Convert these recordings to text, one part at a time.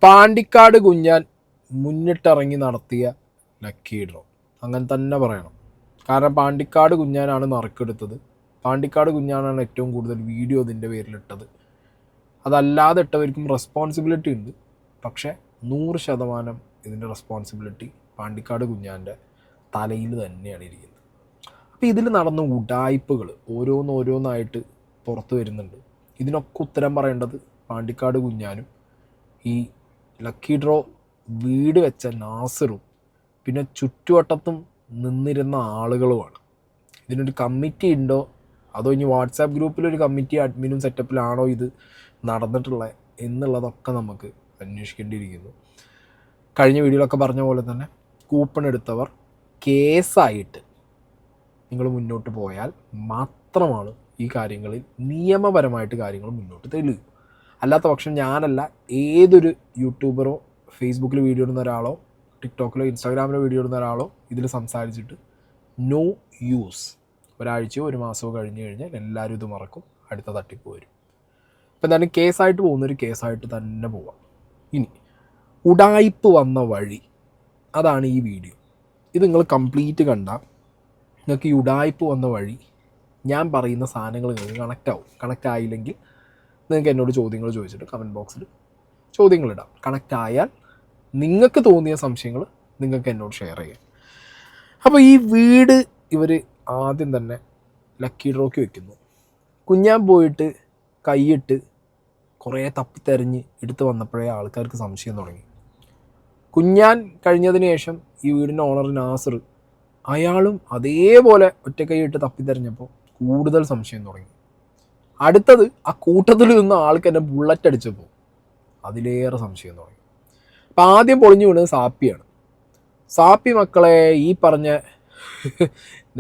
പാണ്ടിക്കാട് കുഞ്ഞാൻ മുന്നിട്ടിറങ്ങി നടത്തിയ lucky draw അങ്ങനെ തന്നെ പറയണം. കാരണം പാണ്ടിക്കാട് കുഞ്ഞാനാണ് നറുക്കെടുത്തത്. പാണ്ടിക്കാട് കുഞ്ഞാനാണ് ഏറ്റവും കൂടുതൽ വീഡിയോ ഇതിൻ്റെ പേരിലിട്ടത്. അതല്ലാതെ ഇട്ടവർക്കും റെസ്പോൺസിബിലിറ്റി ഉണ്ട്. പക്ഷേ 100% ഇതിൻ്റെ റെസ്പോൺസിബിലിറ്റി പാണ്ടിക്കാട് കുഞ്ഞാൻ്റെ തലയിൽ തന്നെയാണ് ഇരിക്കുന്നത്. അപ്പോൾ ഇതിൽ നടന്ന ഉഡായിപ്പുകൾ ഓരോന്നായിട്ട് പുറത്തു വരുന്നുണ്ട്. ഇതിനൊക്കെ ഉത്തരം പറയേണ്ടത് പാണ്ടിക്കാട് കുഞ്ഞാനും ഈ ലക്കി ഡ്രോ വീട് വെച്ച നാസറും പിന്നെ ചുറ്റുവട്ടത്തും നിന്നിരുന്ന ആളുകളുമാണ്. ഇതിനൊരു കമ്മിറ്റി ഉണ്ടോ അതോ ഇനി വാട്സാപ്പ് ഗ്രൂപ്പിലൊരു കമ്മിറ്റി അഡ്മിനും സെറ്റപ്പിലാണോ ഇത് നടന്നിട്ടുള്ളത് എന്നുള്ളതൊക്കെ നമുക്ക് അന്വേഷിക്കേണ്ടിയിരിക്കുന്നു. കഴിഞ്ഞ വീഡിയോയിലൊക്കെ പറഞ്ഞ പോലെ തന്നെ കൂപ്പൺ എടുത്തവർ കേസായിട്ട് നിങ്ങൾ മുന്നോട്ട് പോയാൽ മാത്രമാണ് ഈ കാര്യങ്ങളിൽ നിയമപരമായിട്ട് കാര്യങ്ങൾ മുന്നോട്ട് തെളിയും. അല്ലാത്ത പക്ഷം ഞാനല്ല ഏതൊരു യൂട്യൂബറോ ഫേസ്ബുക്കിൽ വീഡിയോ ഇടുന്ന ഒരാളോ ടിക്ടോക്കിലോ ഇൻസ്റ്റാഗ്രാമിലോ വീഡിയോ ഇടുന്ന ഒരാളോ ഇതിൽ സംസാരിച്ചിട്ട് നോ യൂസ്. ഒരാഴ്ചയോ ഒരു മാസമോ കഴിഞ്ഞ് കഴിഞ്ഞാൽ എല്ലാവരും ഇത് മറക്കും, അടുത്ത തട്ടിപ്പ് വരും. അപ്പോൾ എന്തായാലും കേസായിട്ട് പോകുന്നൊരു കേസായിട്ട് തന്നെ പോവാം. ഇനി ഉഡായിപ്പ് വന്ന വഴി, അതാണ് ഈ വീഡിയോ. ഇത് നിങ്ങൾ കംപ്ലീറ്റ് കണ്ടാൽ നിങ്ങൾക്ക് ഈ ഉഡായിപ്പ് വന്ന വഴി ഞാൻ പറയുന്ന സാധനങ്ങൾ നിങ്ങൾക്ക് കണക്റ്റ് ആയില്ലെങ്കിൽ നിങ്ങൾക്ക് എന്നോട് ചോദ്യങ്ങൾ ചോദിച്ചിട്ട് കമൻറ്റ് ബോക്സിൽ ചോദ്യങ്ങളിടാം. കണക്റ്റ് ആയാൽ നിങ്ങൾക്ക് തോന്നിയ സംശയങ്ങൾ നിങ്ങൾക്ക് എന്നോട് ഷെയർ ചെയ്യാം. അപ്പോൾ ഈ വീട് ഇവർ ആദ്യം തന്നെ ലക്കി ഡ്രോക്ക് വെക്കുന്നു. കുഞ്ഞാൻ പോയിട്ട് കൈയിട്ട് കുറേ തപ്പിത്തെരഞ്ഞ് എടുത്ത് വന്നപ്പോഴേ ആൾക്കാർക്ക് സംശയം തുടങ്ങി. കുഞ്ഞാൻ കഴിഞ്ഞതിന് ശേഷം ഈ വീടിൻ്റെ ഓണർ നാസർ അയാളും അതേപോലെ ഒറ്റക്കൈയിട്ട് തപ്പിത്തെരഞ്ഞപ്പോൾ കൂടുതൽ സംശയം തുടങ്ങി. അടുത്തത് ആ കൂട്ടത്തിൽ നിന്ന് ആൾക്ക് എന്നെ ബുള്ളറ്റ് അടിച്ചപ്പോൾ അതിലേറെ സംശയം തുടങ്ങി. അപ്പം ആദ്യം പൊളിഞ്ഞു വീണത് സാപ്പിയാണ്. സാപ്പി മക്കളെ ഈ പറഞ്ഞ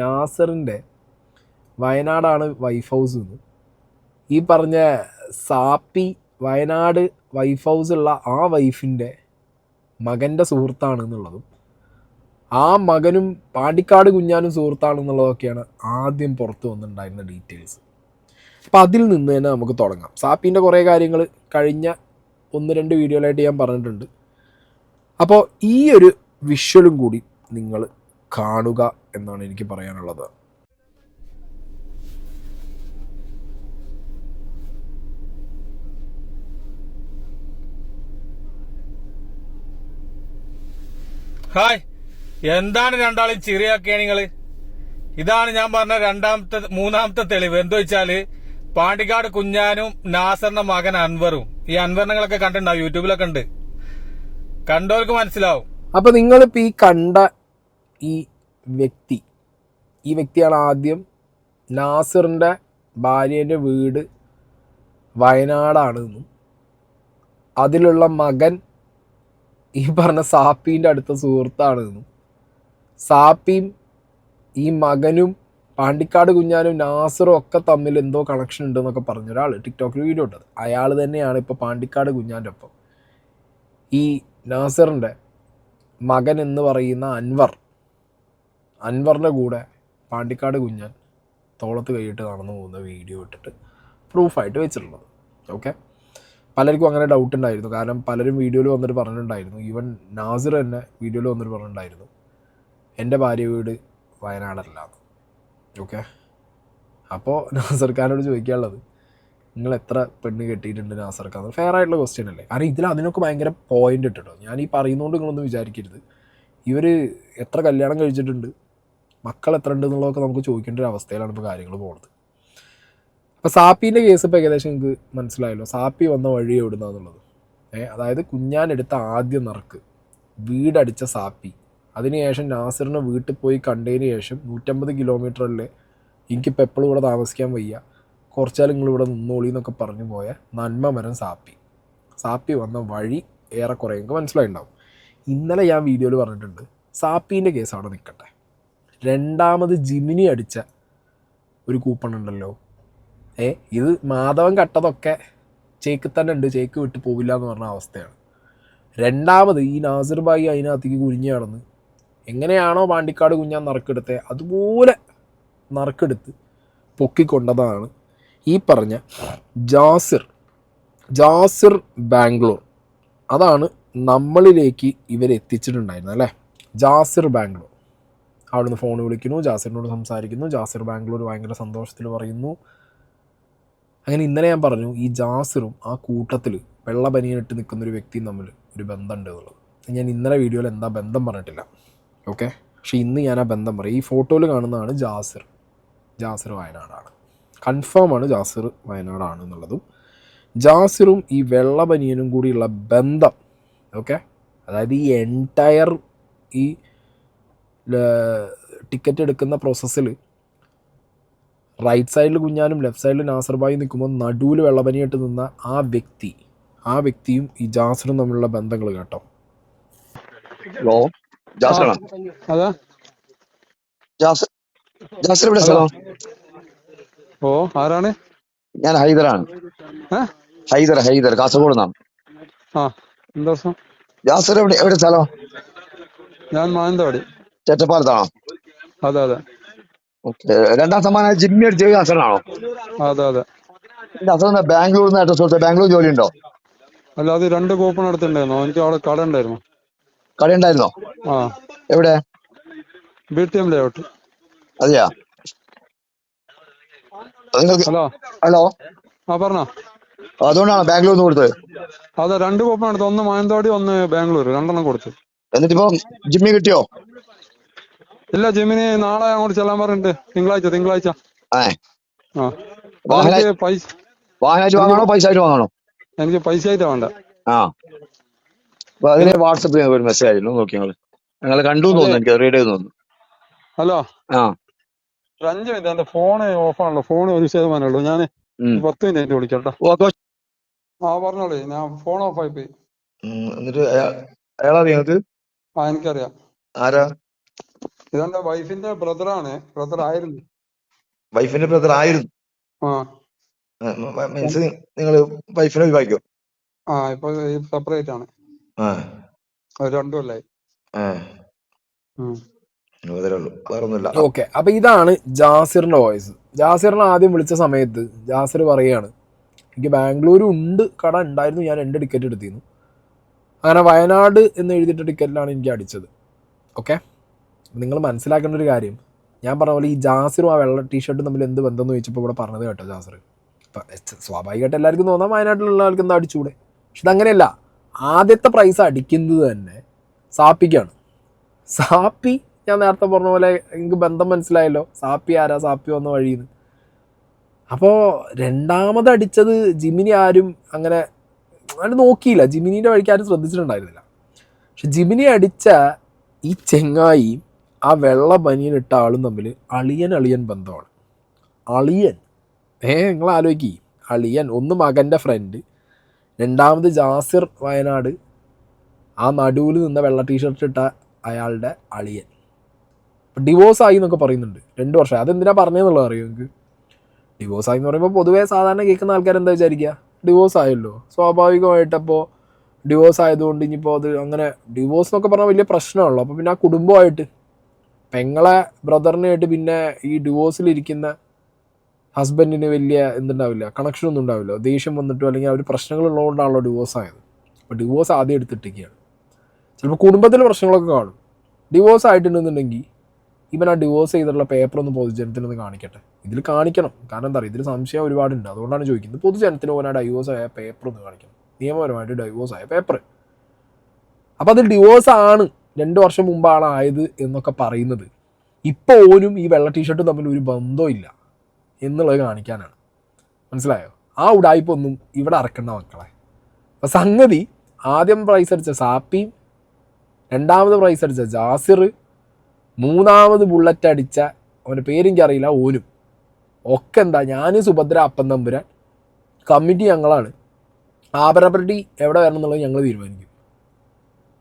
നാസറിൻ്റെ വയനാടാണ് വൈഫ് ഹൗസ് എന്ന്. ഈ പറഞ്ഞ സാപ്പി വയനാട് വൈഫ് ഹൗസുള്ള ആ വൈഫിൻ്റെ മകൻ്റെ സുഹൃത്താണെന്നുള്ളതും ആ മകനും പാണ്ടിക്കാട് കുഞ്ഞാനും സുഹൃത്താണെന്നുള്ളതൊക്കെയാണ് ആദ്യം പുറത്ത് വന്നിട്ടുണ്ടായിരുന്ന ഡീറ്റെയിൽസ്. അപ്പം അതിൽ നിന്ന് തന്നെ നമുക്ക് തുടങ്ങാം. സാപ്പീൻ്റെ കുറേ കാര്യങ്ങൾ കഴിഞ്ഞ 1-2 വീഡിയോയിലായിട്ട് ഞാൻ പറഞ്ഞിട്ടുണ്ട്. അപ്പോൾ ഈ ഒരു വിഷ്വലും കൂടി നിങ്ങൾ കാണുക എന്നാണ് എനിക്ക് പറയാനുള്ളത്. ഹായ്, എന്താണ് രണ്ടാളും ചിറിയാക്കിയ നിങ്ങള്? ഇതാണ് ഞാൻ പറഞ്ഞ മൂന്നാമത്തെ തെളിവ്. എന്താ വെച്ചാല് പാണ്ടിക്കാട് കുഞ്ഞാനും നാസറിന്റെ മകൻ അൻവറും. ഈ അൻവറിനങ്ങളൊക്കെ കണ്ടിട്ടുണ്ടാവും, യൂട്യൂബിലൊക്കെ ഉണ്ട്, കണ്ടവർക്ക് മനസ്സിലാവും. അപ്പൊ നിങ്ങളിപ്പോ ഈ കണ്ട ഈ വ്യക്തിയാണ് ആദ്യം നാസറിന്റെ ഭാര്യന്റെ വീട് വയനാടാണെന്നും അതിലുള്ള മകൻ ഈ പറഞ്ഞ സാപ്പീൻ്റെ അടുത്ത സുഹൃത്താണെന്നും സാപ്പിയും ഈ മകനും പാണ്ടിക്കാട് കുഞ്ഞാനും നാസറും ഒക്കെ തമ്മിൽ എന്തോ കണക്ഷൻ ഉണ്ടെന്നൊക്കെ പറഞ്ഞൊരാൾ ടിക്ടോക്കിൽ വീഡിയോ ഇട്ടത് അയാൾ തന്നെയാണ് ഇപ്പോൾ പാണ്ടിക്കാട് കുഞ്ഞാൻ്റെ ഒപ്പം ഈ നാസറിൻ്റെ മകൻ എന്ന് പറയുന്ന അൻവറിൻ്റെ കൂടെ പാണ്ടിക്കാട് കുഞ്ഞാൻ തോളത്ത് കൈയിട്ട് നടന്നു പോകുന്ന വീഡിയോ ഇട്ടിട്ട് പ്രൂഫായിട്ട് വെച്ചിട്ടുള്ളത്. ഓക്കെ, പലർക്കും അങ്ങനെ ഡൗട്ട് ഉണ്ടായിരുന്നു. കാരണം പലരും വീഡിയോയിൽ വന്നിട്ട് പറഞ്ഞിട്ടുണ്ടായിരുന്നു, ഈവൻ നാസർ തന്നെ വീഡിയോയിൽ വന്നിട്ട് പറഞ്ഞിട്ടുണ്ടായിരുന്നു എൻ്റെ ഭാര്യ വീട് വയനാടല്ലാന്ന്. ഓക്കെ, അപ്പോൾ നാസർ ഖാനോട് ചോദിക്കാനുള്ളത്, നിങ്ങൾ എത്ര പെണ്ണ് കെട്ടിയിട്ടുണ്ട് നാസർ ഖാൻ? ഫെയർ ആയിട്ടുള്ള ക്വസ്റ്റ്യൻ അല്ലേ? കാരണം ഇതിൽ അതിനൊക്കെ ഭയങ്കര പോയിന്റ് ഇട്ടിട്ടോ. ഞാൻ ഈ പറയുന്നതുകൊണ്ട് നിങ്ങളൊന്നും വിചാരിക്കരുത് ഇവർ എത്ര കല്യാണം കഴിച്ചിട്ടുണ്ട്, മക്കൾ എത്ര ഉണ്ട് എന്നുള്ളതൊക്കെ നമുക്ക് ചോദിക്കേണ്ട ഒരു അവസ്ഥയിലാണ് ഇപ്പോൾ കാര്യങ്ങൾ പോകുന്നത്. അപ്പോൾ സാപ്പീൻ്റെ കേസ് ഇപ്പോൾ ഏകദേശം നിങ്ങൾക്ക് മനസ്സിലായല്ലോ. സാപ്പി വന്ന വഴി എവിടുന്നാന്നുള്ളത്. അതായത് കുഞ്ഞാൻ എടുത്ത ആദ്യം നറുക്ക് വീടടിച്ച സാപ്പി, അതിനുശേഷം നാസറിനെ വീട്ടിൽ പോയി കണ്ടതിന് ശേഷം 150 കിലോമീറ്ററിൽ എനിക്കിപ്പോൾ എപ്പോഴും ഇവിടെ താമസിക്കാൻ വയ്യ, കുറച്ചാൽ നിങ്ങളിവിടെ നിന്നോളി എന്നൊക്കെ പറഞ്ഞു പോയ നന്മമരം സാപ്പി വന്ന വഴി ഏറെക്കുറെ നിങ്ങൾക്ക് മനസ്സിലായിട്ടുണ്ടാവും. ഇന്നലെ ഞാൻ വീഡിയോയിൽ പറഞ്ഞിട്ടുണ്ട് സാപ്പീൻ്റെ കേസ് അവിടെ നിൽക്കട്ടെ. രണ്ടാമത് ജിമിനി അടിച്ച ഒരു കൂപ്പൺ ഉണ്ടല്ലോ, ഇത് മാധവൻ കട്ടതൊക്കെ ചേക്ക് തന്നെ ഉണ്ട്, ചേക്ക് വിട്ട് പോവില്ല എന്ന് പറഞ്ഞ അവസ്ഥയാണ്. രണ്ടാമത് ഈ നാസിർ ഭായി അതിനകത്തേക്ക് കുഴിഞ്ഞ് നടന്ന് എങ്ങനെയാണോ പാണ്ടിക്കാട് കുഞ്ഞാൻ നറുക്കെടുത്തത് അതുപോലെ നറുക്കെടുത്ത് പൊക്കിക്കൊണ്ടതാണ് ഈ പറഞ്ഞ ജാസിർ ബാംഗ്ലൂർ. അതാണ് നമ്മളിലേക്ക് ഇവരെത്തിച്ചിട്ടുണ്ടായിരുന്നത് അല്ലേ. ജാസിർ ബാംഗ്ലൂർ അവിടുന്ന് ഫോൺ വിളിക്കുന്നു, ജാസിറിനോട് സംസാരിക്കുന്നു, ജാസിർ ബാംഗ്ലൂർ ഭയങ്കര സന്തോഷത്തിൽ പറയുന്നു. അങ്ങനെ ഇന്നലെ ഞാൻ പറഞ്ഞു ഈ ജാസിറും ആ കൂട്ടത്തിൽ വെള്ള ബനിയനിട്ട് നിൽക്കുന്നൊരു വ്യക്തിയും തമ്മിൽ ഒരു ബന്ധമുണ്ട് എന്നുള്ളത്. ഞാൻ ഇന്നലെ വീഡിയോയിൽ എന്താ ബന്ധം പറഞ്ഞിട്ടില്ല, ഓക്കെ. പക്ഷേ ഇന്ന് ഞാൻ ആ ബന്ധം പറയും. ഈ ഫോട്ടോയിൽ കാണുന്നതാണ് ജാസിർ. ജാസിർ വയനാടാണ്, കൺഫേമാണ് ജാസിർ വയനാടാണ് എന്നുള്ളതും. ജാസിറും ഈ വെള്ള ബനിയനും കൂടിയുള്ള ബന്ധം, ഓക്കെ, അതായത് ഈ എൻറ്റയർ ഈ ടിക്കറ്റ് എടുക്കുന്ന പ്രോസസ്സിൽ റൈറ്റ് സൈഡിൽ കുഞ്ഞാനും ലെഫ്റ്റ് സൈഡിൽ നാസർബായി നിൽക്കുമ്പോൾ നടുവിൽ വെള്ളപനിയായിട്ട് നിന്ന ആ വ്യക്തിയും ഈ ജാസിറും തമ്മിലുള്ള ബന്ധങ്ങൾ കേട്ടോ. ഹലോ, ജാസിറാണോ? അതാ ജാസിർ എവിടെ സ്ഥലം? ഓ, ആരാണ്? ഞാൻ ഹൈദറാണ്. ഹൈദർ കാസർഗോഡ് നിന്നാണ്. ആ, എന്താ പ്രശ്നം? ജാസിർ എവിടെ സ്ഥലം? ഞാൻ മാനന്തവാടി. ചേറ്റപ്പാലത്താണോ? അതെ അതെ. ഓക്കെ. രണ്ടാം സമ്മാനം ജിമ്മി അടിച്ചത് ജാസിറാണോ? അതെ അതെ. ജാസിറിന് ബാംഗ്ലൂരിൽ നിന്ന് അഡ്രസ് കൊടുത്തത്? ബാംഗ്ലൂർ ജോലി ഉണ്ടോ? അല്ല, അത് 2 കൂപ്പൺ എടുത്തിട്ടുണ്ടായിരുന്നു. എനിക്ക് അവിടെ കട ഉണ്ടായിരുന്നു. കട ഉണ്ടായിരുന്നോ? ആ, എവിടെ? BTM layout. അതെയാ? നിങ്ങൾക്ക് ഹലോ. ഹലോ, ആ, പറഞ്ഞോ. അതുകൊണ്ടാണോ ബാംഗ്ലൂരിൽ നിന്ന് കൊടുത്തത്? അതെ, 2 കൂപ്പൺ എടുത്തു. ഒന്ന് മാനന്തവാടി, ഒന്ന് ബാംഗ്ലൂർ. 2 കൊടുത്തു. എന്നിട്ടിപ്പോ ജിമ്മി കിട്ടിയോ? ഇല്ല, ജിമ്മിന് നാളെ അങ്ങോട്ട് ചെല്ലാൻ പറഞ്ഞിട്ട്. തിങ്കളാഴ്ച. ആ, ആ, വാഹനായിട്ട് വാങ്ങണോ പൈസ ആയിട്ട് വാങ്ങണോ? എനിക്ക് പൈസ ആയിട്ടാ വേണ്ട. ആ, അപ്പൊ അതിന് വാട്സപ്പിൽ ഒരു മെസ്സേജ് ആയിരുന്നു, നോക്കി ഞങ്ങൾ കണ്ടു തോന്നുന്നു. എനിക്ക് റീഡ് ചെയ്ത് തോന്നുന്നു. ഹലോ, ആ, ഒരു 5 മിനിറ്റ്. എന്റെ ഫോണ് ഓഫാണല്ലോ. ഫോൺ 1% ഉള്ളൂ. ഞാൻ 10 മിനിറ്റ് വിളിക്കാം കേട്ടോ. ഓക്കെ. ആ, പറഞ്ഞോളൂ. ഞാൻ ഫോൺ ഓഫായി പോയി. എന്നിട്ട് അയാളാ നിങ്ങൾക്ക്? ആ, എനിക്കറിയാം. ആരാ? ഇതെന്റെ വൈഫിന്റെ ബ്രദർ ആയിരുന്നു. വൈഫിന്റെ ബ്രദർ ആയിരുന്നു? ആ, മീൻസ് നിങ്ങൾ വൈഫിനെ ഒഴിവാക്കിയോ? ആ, ഇപ്പൊ സെപ്പറേറ്റ് ആണ്. ആ, 2 കൊല്ലായി. അതേ ഉള്ളൂ, വേറൊന്നുമില്ല. ഓക്കെ, അപ്പോൾ ഇതാണ് ജാസിറിൻ്റെ വോയിസ്. ജാസിറിനെ ആദ്യം വിളിച്ച സമയത്ത് ജാസിർ പറയുകയാണ്, എനിക്ക് ബാംഗ്ലൂർ ഉണ്ട്, കട ഉണ്ടായിരുന്നു, ഞാൻ 2 ടിക്കറ്റ് എടുത്തിരുന്നു. അങ്ങനെ വയനാട് എന്ന് എഴുതിയിട്ട ടിക്കറ്റിലാണ് എനിക്ക് അടിച്ചത്. ഓക്കെ, നിങ്ങൾ മനസ്സിലാക്കേണ്ട ഒരു കാര്യം, ഞാൻ പറഞ്ഞ പോലെ ഈ ജാസിറും ആ വെള്ള ടീഷർട്ടും തമ്മിൽ എന്ത് ബന്ധം എന്ന് ചോദിച്ചപ്പോൾ ഇവിടെ പറഞ്ഞത് കേട്ടോ ജാസിർ. ഇപ്പം സ്വാഭാവികമായിട്ട് എല്ലാവർക്കും തോന്നാം വയനാട്ടിലുള്ള ആൾക്ക് എന്താ അടിച്ചുകൂടെ. പക്ഷെ ഇതങ്ങനെയല്ല. ആദ്യത്തെ പ്രൈസ് അടിക്കുന്നത് തന്നെ സാപ്പിക്കാണ്. സാപ്പി, ഞാൻ നേരത്തെ പറഞ്ഞ പോലെ എനിക്ക് ബന്ധം മനസ്സിലായല്ലോ. സാപ്പി ആരാ? സാപ്പി വന്ന വഴിയിൽ. അപ്പോൾ രണ്ടാമത് അടിച്ചത് ജിമിനി ആരും അങ്ങനെ നോക്കിയില്ല. ജിമിനീൻ്റെ വഴിക്ക് ആരും ശ്രദ്ധിച്ചിട്ടുണ്ടായിരുന്നില്ല. പക്ഷെ ജിമിനി അടിച്ച ഈ ചെങ്ങായി ആ വെള്ള ബനിയനിട്ട ആളും തമ്മിൽ അളിയൻ ബന്ധമാണ്. അളിയൻ, നിങ്ങൾ ആലോചിക്കുക. അളിയൻ, ഒന്ന് മകൻ്റെ ഫ്രണ്ട്, രണ്ടാമത് ജാസിർ വയനാട്, ആ നടുവിൽ നിന്ന വെള്ള ടീഷർട്ട് ഇട്ട അയാളുടെ അളിയൻ. ഡിവോഴ്സ് ആയി എന്നൊക്കെ പറയുന്നുണ്ട്. 2 വർഷം. അതെന്തിനാ പറഞ്ഞതെന്നുള്ളത് അറിയോ നിങ്ങൾക്ക്? ഡിവോഴ്സ് ആയി എന്ന് പറയുമ്പോൾ പൊതുവേ സാധാരണ കേൾക്കുന്ന ആൾക്കാർ എന്താ വിചാരിക്കുക? ഡിവോഴ്സ് ആയല്ലോ, സ്വാഭാവികമായിട്ടപ്പോൾ ഡിവോഴ്സ് ആയതുകൊണ്ട് ഇനിയിപ്പോൾ അത് അങ്ങനെ ഡിവോഴ്സ് എന്നൊക്കെ പറഞ്ഞാൽ വലിയ പ്രശ്നമാണല്ലോ. അപ്പോൾ പിന്നെ ആ കുടുംബമായിട്ട് പെങ്ങളെ ബ്രദറിനായിട്ട് പിന്നെ ഈ ഡിവോഴ്സിലിരിക്കുന്ന ഹസ്ബൻഡിന് വലിയ എന്തുണ്ടാവില്ല, കണക്ഷനൊന്നും ഉണ്ടാവില്ല. ദേഷ്യം വന്നിട്ടോ അല്ലെങ്കിൽ അവർ പ്രശ്നങ്ങളുള്ളതുകൊണ്ടാണല്ലോ ഡിവോഴ്സ് ആയത്. അപ്പോൾ ഡിവോഴ്സ് ആദ്യം എടുത്തിട്ടൊക്കെയാണ്. ചിലപ്പോൾ കുടുംബത്തിൽ പ്രശ്നങ്ങളൊക്കെ കാണും. ഡിവോഴ്സ് ആയിട്ടുണ്ടെന്നുണ്ടെങ്കിൽ ഇവൻ ആ ഡിവോഴ്സ് ചെയ്തിട്ടുള്ള പേപ്പർ ഒന്ന് പൊതുജനത്തിനൊന്ന് കാണിക്കട്ടെ. ഇതിൽ കാണിക്കണം. കാരണം എന്താ പറയുക, ഇതിൽ സംശയം ഒരുപാടുണ്ട്. അതുകൊണ്ടാണ് ചോദിക്കുന്നത്. പൊതുജനത്തിന് പോകാൻ ആ ഡൈവോഴ്സ് ആയ പേപ്പർ ഒന്ന് കാണിക്കണം, നിയമപരമായിട്ട് ഡൈവോഴ്സ് ആയ പേപ്പർ. അപ്പോൾ അതിൽ ഡിവോഴ്സ് ആണ് 2 വർഷം മുമ്പാണ് ആയത് എന്നൊക്കെ പറയുന്നത്. ഇപ്പോൾ ഓനും ഈ വെള്ള ടീഷർട്ടും തമ്മിൽ ഒരു ബന്ധമില്ല എന്നുള്ളത് കാണിക്കാനാണ്. മനസ്സിലായോ? ആ ഉടായ്പൊന്നും ഇവിടെ അറക്കണ്ട മക്കളെ. അപ്പം സംഗതി, ആദ്യം പ്രൈസ് അടിച്ച സാപ്പിയും, രണ്ടാമത് പ്രൈസ് അടിച്ച ജാസിർ, മൂന്നാമത് ബുള്ളറ്റ് അടിച്ച അവൻ്റെ പേരെനിക്കറിയില്ല ഓനും ഒക്കെ എന്താ, ഞാൻ സുഭദ്ര അപ്പൻ തമ്പുരാൻ, കമ്മിറ്റി ഞങ്ങളാണ്, ആഭരണപ്പെട്ടി എവിടെ വരണം എന്നുള്ളത് ഞങ്ങൾ തീരുമാനിക്കും.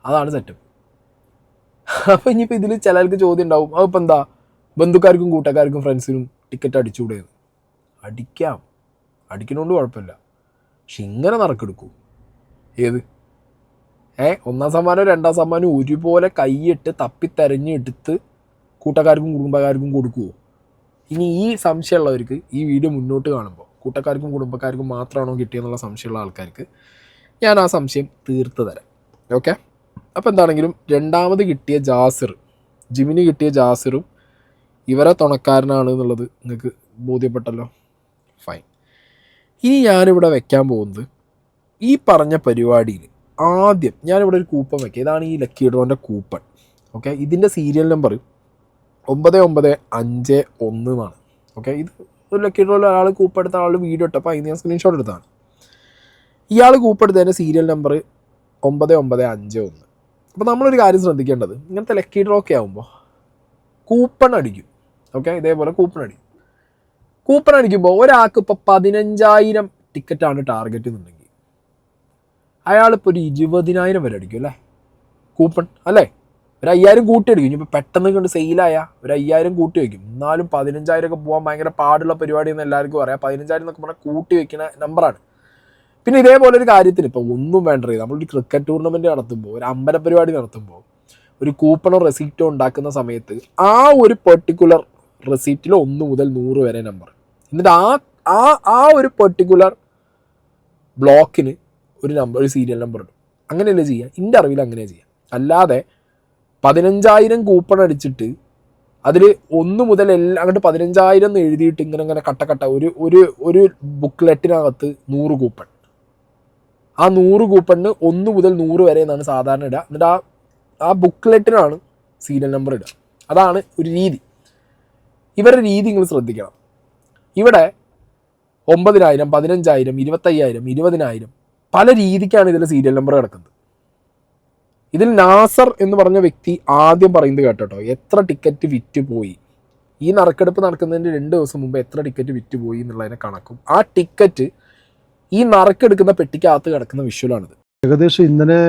അതാണ് സെറ്റപ്പ്. അപ്പോൾ ഇനിയിപ്പോൾ ഇതിൽ ചിലർക്ക് ചോദ്യം ഉണ്ടാവും, അതിപ്പോൾ എന്താ ബന്ധുക്കാർക്കും കൂട്ടക്കാർക്കും ഫ്രണ്ട്സിനും ടിക്കറ്റ് അടിച്ചുകൂടെയെന്ന്? അടിക്കാം, അടിക്കണോണ്ട് കുഴപ്പമില്ല. പക്ഷെ ഇങ്ങനെ നറുക്കെടുക്കൂ. ഏത് ഒന്നാം സമ്മാനം 2ാം സമ്മാനം ഒരുപോലെ കൈയിട്ട് തപ്പിത്തെരഞ്ഞെടുത്ത് കൂട്ടക്കാർക്കും കുടുംബക്കാർക്കും കൊടുക്കുമോ? ഇനി ഈ സംശയമുള്ളവർക്ക് ഈ വീഡിയോ മുന്നോട്ട് കാണുമ്പോൾ കൂട്ടക്കാർക്കും കുടുംബക്കാർക്കും മാത്രമാണോ കിട്ടിയെന്നുള്ള സംശയമുള്ള ആൾക്കാർക്ക് ഞാൻ ആ സംശയം തീർത്ത് തരാം. ഓക്കെ, അപ്പോൾ എന്താണെങ്കിലും രണ്ടാമത് കിട്ടിയ ജാസിർ, ജിമിന് കിട്ടിയ ജാസിറും ഇവരെ തുണക്കാരനാണ് എന്നുള്ളത് നിങ്ങൾക്ക് ബോധ്യപ്പെട്ടല്ലോ. ഫൈൻ. ഇനി ഞാനിവിടെ വെക്കാൻ പോകുന്നത് ഈ പറഞ്ഞ പരിപാടിയിൽ ആദ്യം ഞാനിവിടെ ഒരു കൂപ്പൺ വയ്ക്കുക. ഇതാണ് ഈ ലക്കി ഡ്രോൻ്റെ കൂപ്പൺ. ഓക്കെ, ഇതിൻ്റെ സീരിയൽ നമ്പർ 9951 എന്നാണ്. ഓക്കെ, ഇത് ഒരു ലക്കി ഡ്രോയിൽ ഒരാൾ കൂപ്പൺ എടുത്ത ആൾ വീഡിയോ ഇട്ടപ്പോൾ അതിന് ഞാൻ സ്ക്രീൻഷോട്ട് എടുത്താണ്. ഇയാൾ കൂപ്പൺ എടുത്തതിൻ്റെ സീരിയൽ നമ്പർ 9951. അപ്പോൾ നമ്മളൊരു കാര്യം ശ്രദ്ധിക്കേണ്ടത്, ഇങ്ങനത്തെ ലക്കി ഡ്രോ ഒക്കെ ആകുമ്പോൾ കൂപ്പൺ അടിക്കും. ഓക്കെ, ഇതേപോലെ കൂപ്പൺ അടിക്കും. കൂപ്പൺ അടിക്കുമ്പോൾ ഒരാൾക്ക് ഇപ്പോൾ 15,000 ടിക്കറ്റാണ് ടാർഗറ്റ് എന്നുണ്ടെങ്കിൽ അയാളിപ്പോൾ ഒരു 20,000 വരെ അടിക്കും അല്ലേ കൂപ്പൺ, അല്ലേ? ഒരു 5,000 കൂട്ടി അടിക്കും. ഇനിയിപ്പോൾ പെട്ടെന്ന് കൊണ്ട് സെയിലായ ഒരു 5,000 കൂട്ടി വയ്ക്കും. എന്നാലും 15,000 ഒക്കെ പോകാൻ ഭയങ്കര പാടുള്ള പരിപാടി എന്ന് എല്ലാവർക്കും അറിയാം. 15,000 എന്നൊക്കെ പറഞ്ഞാൽ കൂട്ടി വയ്ക്കുന്ന നമ്പറാണ്. പിന്നെ ഇതേപോലെ ഒരു കാര്യത്തിന് ഇപ്പോൾ ഒന്നും വേണ്ടത്, നമ്മളൊരു ക്രിക്കറ്റ് ടൂർണമെൻറ്റ് നടത്തുമ്പോൾ, ഒരു അമ്പല പരിപാടി നടത്തുമ്പോൾ ഒരു കൂപ്പണോ റെസീപ്റ്റോ ഉണ്ടാക്കുന്ന സമയത്ത് ആ ഒരു പെർട്ടിക്കുലർ റെസീപ്റ്റിൽ 1 മുതൽ 100 വരെ നമ്പർ, എന്നിട്ട് ആ ഒരു പെർട്ടിക്കുലർ ബ്ലോക്കിന് ഒരു നമ്പർ, ഒരു സീരിയൽ നമ്പർ ഇടും. അങ്ങനെയല്ലേ ചെയ്യുക? എൻ്റെ അറിവിൽ അങ്ങനെ ചെയ്യാം. അല്ലാതെ 15,000 കൂപ്പൺ അടിച്ചിട്ട് അതിൽ 1 മുതൽ എല്ലാം അങ്ങോട്ട് 15,000 എന്ന് എഴുതിയിട്ട് ഇങ്ങനെ കട്ട ഒരു ബുക്ക്ലെറ്റിനകത്ത് 100 കൂപ്പൺ, ആ 100 കൂപ്പണിന് 1 മുതൽ 100 വരെ എന്നാണ് സാധാരണ ഇടുക. എന്നിട്ട് ആ ബുക്ക്ലെറ്റിനാണ് സീരിയൽ നമ്പർ ഇടുക. അതാണ് ഒരു രീതി. ഇവരുടെ രീതി നിങ്ങൾ ശ്രദ്ധിക്കണം. ഇവിടെ 9,000, 15,000, 25,000, 20,000 പല രീതിക്കാണ് ഇതിൽ സീരിയൽ നമ്പർ കിടക്കുന്നത്. ഇതിൽ നാസർ എന്ന് പറഞ്ഞ വ്യക്തി ആദ്യം പറയുന്നത് കേട്ടോ, എത്ര ടിക്കറ്റ് വിറ്റ് പോയി, ഈ നറുക്കെടുപ്പ് നടക്കുന്നതിൻ്റെ 2 ദിവസം മുമ്പ് എത്ര ടിക്കറ്റ് വിറ്റ് പോയി എന്നുള്ളതിനെ കണക്കും ആ ടിക്കറ്റ് ഈ നറുക്കെടുക്കുന്ന പെട്ടിക്കകത്ത് കിടക്കുന്ന വിഷ്വലാണിത്. ഏകദേശം ഇന്നലെ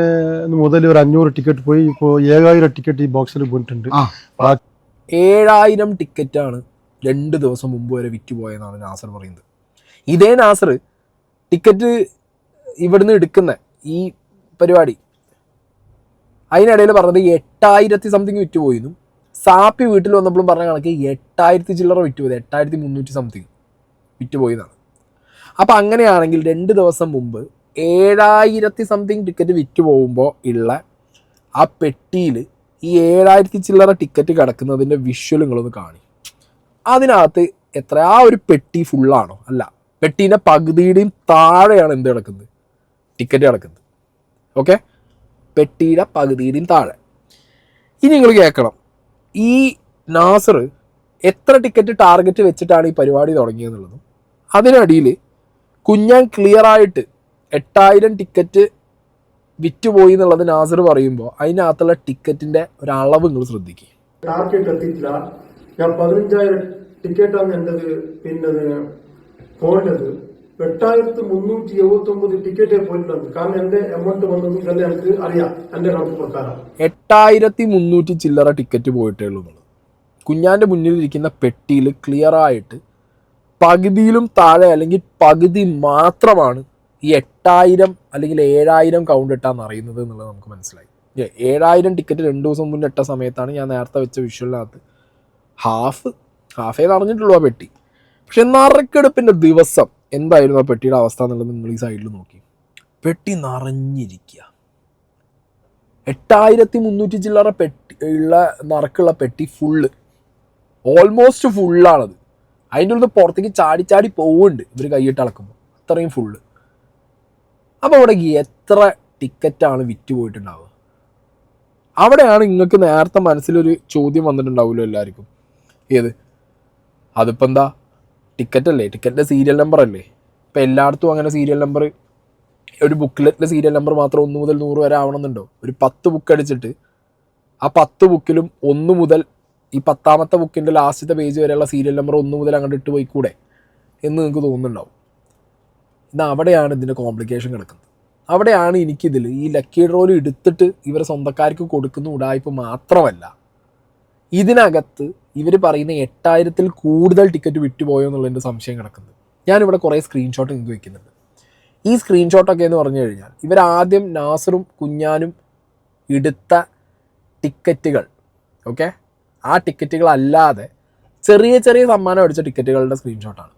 മുതൽ ഒരു 500 ടിക്കറ്റ് പോയി. ഇപ്പോൾ 7,000 ടിക്കറ്റ് ഈ ബോക്സിൽ പോയിട്ടുണ്ട്. 7,000 ടിക്കറ്റാണ് 2 ദിവസം മുമ്പ് വരെ വിറ്റ് പോയെന്നാണ് നാസർ പറയുന്നത്. ഇതേ നാസർ ടിക്കറ്റ് ഇവിടുന്ന് എടുക്കുന്ന ഈ പരിപാടി അതിനിടയിൽ പറഞ്ഞത് 8,000 സംതിങ് വിറ്റ് പോയിരുന്നു. സാപ്പി വീട്ടിൽ വന്നപ്പോഴും പറഞ്ഞ കണക്ക് 8,000 ചില്ലറ വിറ്റ് പോയത്, 8,300 സംതിങ് വിറ്റ് പോയെന്നാണ്. അപ്പം അങ്ങനെയാണെങ്കിൽ 2 ദിവസം മുമ്പ് 7,000 സംതിങ് ടിക്കറ്റ് വിറ്റ് പോകുമ്പോൾ ഉള്ള ആ പെട്ടിയിൽ ഈ 7,000 ചില്ലറ ടിക്കറ്റ് കിടക്കുന്നതിൻ്റെ വിഷ്വൽ നിങ്ങളൊന്ന് കാണി. അതിനകത്ത് എത്ര, ആ ഒരു പെട്ടി ഫുള്ളാണോ? അല്ല, പെട്ടീൻ്റെ പകുതിയുടെയും താഴെയാണ് എന്ത് കിടക്കുന്നത്? ടിക്കറ്റ് കിടക്കുന്നത്. ഓക്കെ, പെട്ടിയുടെ പകുതിയുടെയും താഴെ. ഇനി നിങ്ങൾ കേൾക്കണം, ഈ നാസർ എത്ര ടിക്കറ്റ് ടാർഗറ്റ് വെച്ചിട്ടാണ് ഈ പരിപാടി തുടങ്ങിയെന്നുള്ളതും അതിനടിയിൽ കുഞ്ഞാൻ ക്ലിയറായിട്ട് 8,000 ടിക്കറ്റ് വിറ്റുപോയി എന്നുള്ളത് നാസർ പറയുമ്പോൾ അതിനകത്തുള്ള ടിക്കറ്റിൻ്റെ ഒരളവ് നിങ്ങൾ ശ്രദ്ധിക്കുക. ടാർഗറ്റ് എത്തിയിട്ടില്ല. ഞാൻ 15,000 ടിക്കറ്റാണ് എൻ്റെത് പിന്നത് പോയത്. 8,379 ടിക്കറ്റേ പോയിട്ടുണ്ട്. കാരണം എന്റെ എമൗണ്ട് വന്നതും തന്നെ എനിക്ക് അറിയാം, എന്റെ കണക്ക് പ്രകാരം 8,300 ചില്ലറ ടിക്കറ്റ് പോയിട്ടേ ഉള്ളൂ എന്നുള്ളത്. കുഞ്ഞാൻ്റെ മുന്നിലിരിക്കുന്ന പെട്ടിയിൽ ക്ലിയറായിട്ട് പകുതിയിലും താഴെ അല്ലെങ്കിൽ പകുതി മാത്രമാണ് ഈ 8,000 അല്ലെങ്കിൽ 7,000 കൗണ്ട് ഇട്ടാന്ന് അറിയുന്നത് എന്നുള്ളത് നമുക്ക് മനസ്സിലായി. 7,000 ടിക്കറ്റ് 2 ദിവസം മുന്നേ ഇട്ട സമയത്താണ് ഞാൻ നേരത്തെ വെച്ച വിഷ്വലിനകത്ത് ഹാഫേ നിറഞ്ഞിട്ടുള്ളൂ ആ പെട്ടി. പക്ഷെ നറുക്കെടുപ്പിൻ്റെ ദിവസം എന്തായിരുന്നു ആ പെട്ടിയുടെ അവസ്ഥ എന്നുള്ളത് നിങ്ങൾ ഈ സൈഡിൽ നോക്കി. പെട്ടി നിറഞ്ഞിരിക്കുക. 8,300 ചില്ലറ പെട്ടി ഉള്ള നറുക്കുള്ള പെട്ടി ഫുള്ള്, ഓൾമോസ്റ്റ് ഫുള്ളാണത്. അതിൻ്റെ ഉള്ളിൽ പുറത്തേക്ക് ചാടി പോവുന്നുണ്ട് ഇവർ കൈയിട്ട് അളക്കുമ്പോൾ, അത്രയും ഫുള്ള്. അപ്പോൾ അവിടെ എത്ര ടിക്കറ്റാണ് വിറ്റ് പോയിട്ടുണ്ടാവുക? അവിടെയാണ് നിങ്ങൾക്ക് നേരത്തെ മനസ്സിലൊരു ചോദ്യം വന്നിട്ടുണ്ടാവുമല്ലോ എല്ലാവർക്കും. ഏത്? അതിപ്പോൾ എന്താ, ടിക്കറ്റല്ലേ, ടിക്കറ്റിൻ്റെ സീരിയൽ നമ്പർ അല്ലേ. ഇപ്പോൾ എല്ലായിടത്തും അങ്ങനെ സീരിയൽ നമ്പർ, ഒരു ബുക്ക്ലെറ്റിലെ സീരിയൽ നമ്പർ മാത്രം 1 മുതൽ 100 വരെ ആവണമെന്നുണ്ടോ? ഒരു 10 ബുക്ക് അടിച്ചിട്ട് ആ 10 ബുക്കിലും 1 മുതൽ ഈ 10ാമത്തെ ബുക്കിൻ്റെ ലാസ്റ്റത്തെ പേജ് വരെയുള്ള സീരിയൽ നമ്പർ 1 മുതൽ അങ്ങോട്ട് ഇട്ട് പോയിക്കൂടെ എന്ന് നിങ്ങൾക്ക് തോന്നുന്നുണ്ടാവും. എന്നാൽ അവിടെയാണ് ഇതിൻ്റെ കോംപ്ലിക്കേഷൻ കിടക്കുന്നത്. അവിടെയാണ് എനിക്കിതിൽ ഈ ലക്കി ഡ്രോയിൽ എടുത്തിട്ട് ഇവരെ സ്വന്തക്കാർക്ക് കൊടുക്കുന്ന ഉടായ്പ മാത്രമല്ല, ഇതിനകത്ത് ഇവർ പറയുന്ന 8,000-ൽ കൂടുതൽ ടിക്കറ്റ് വിറ്റുപോയോ എന്നുള്ളതിൻ്റെ സംശയം കിടക്കുന്നത്. ഞാനിവിടെ കുറേ സ്ക്രീൻഷോട്ട് നിങ്ങൾക്ക് വയ്ക്കുന്നുണ്ട്. ഈ സ്ക്രീൻഷോട്ടൊക്കെ എന്ന് പറഞ്ഞു കഴിഞ്ഞാൽ ഇവരാദ്യം നാസറും കുഞ്ഞാനും എടുത്ത ടിക്കറ്റുകൾ, ഓക്കെ, ആ ടിക്കറ്റുകളല്ലാതെ ചെറിയ സമ്മാനം അടിച്ച ടിക്കറ്റുകളുടെ സ്ക്രീൻഷോട്ടാണ്.